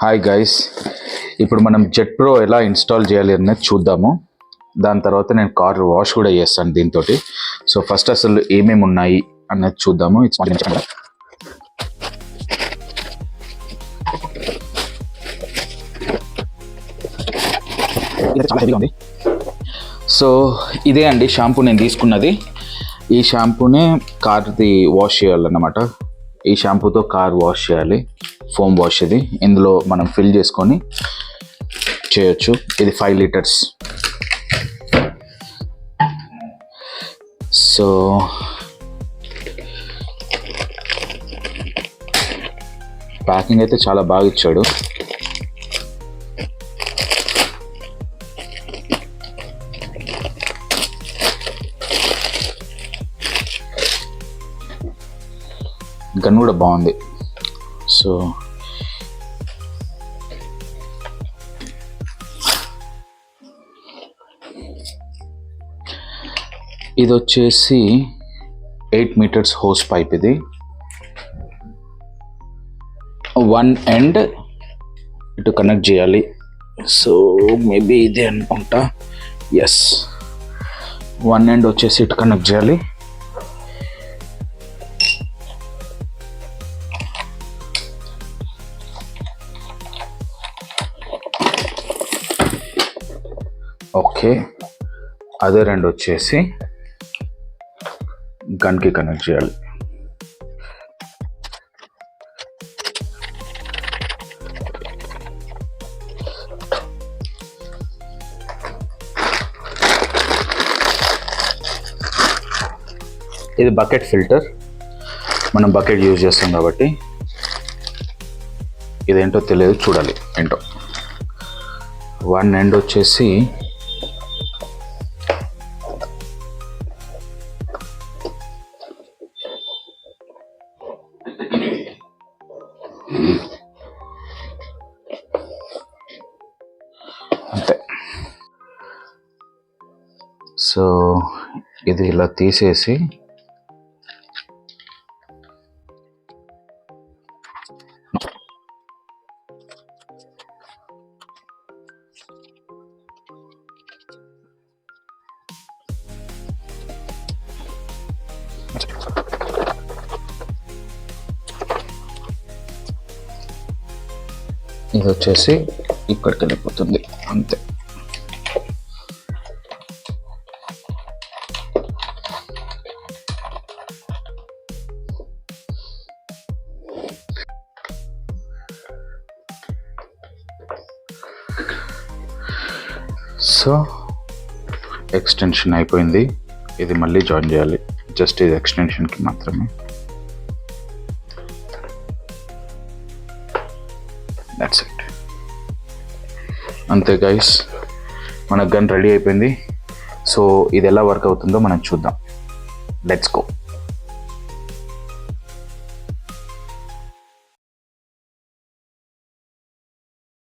Hi guys, ఇప్పుడు మనం jet pro ఎలా ఇన్స్టాల్ చేయాలి అనేది చూద్దాము. దాని తర్వాత నేను కార్ వాష్ కూడా చేస్తాను దీంతో. సో ఫస్ట్ అసలు ఏమేమి ఉన్నాయి అన్నది చూద్దాము. చాలా హెవీగా ఉంది. సో ఇదే అండి షాంపూ నేను తీసుకున్నది. ఈ షాంపూనే కార్ది వాష్ చేయాలన్నమాట. ఈ షాంపూతో కార్ వాష్ చేయాలి, ఫోమ్ వాష్. ఇది ఇందులో మనం ఫిల్ చేసుకొని చేయొచ్చు. ఇది 5 లీటర్స్. సో ప్యాకింగ్ అయితే చాలా బాగా ఇచ్చాడు. గన్ కూడా బాగుంది. సో ఇది వచ్చేసి 8 మీటర్స్ హోస్ పైప్. ఇది 1 ఎండ్ ఇటు కనెక్ట్ చేయాలి. సో మేబీ ఇదే అనుకుంటా. ఎస్, 1 ఎండ్ వచ్చేసి ఇటు కనెక్ట్ చేయాలి. ఓకే, అదే 2 వచ్చేసి గన్కి కనెక్ట్ చేయాలి. ఇది బకెట్ ఫిల్టర్. మనం బకెట్ యూజ్ చేస్తాం కాబట్టి ఇదేంటో తెలియదు, చూడాలి ఏంటో. 1 ఎండ్ వచ్చేసి అంతే. సో ఇది ఇలా తీసేసి ఇది వచ్చేసి ఇక్కడికి వెళ్ళిపోతుంది అంతే. సో ఎక్స్టెన్షన్ అయిపోయింది. ఇది మళ్ళీ జాయిన్ చేయాలి. జస్ట్ ఇది ఎక్స్టెన్షన్కి మాత్రమే. That's it. అంతే గైస్, మన గన్ రెడీ అయిపోయింది. సో ఇది ఎలా వర్క్ అవుతుందో మనం చూద్దాం. Let's go.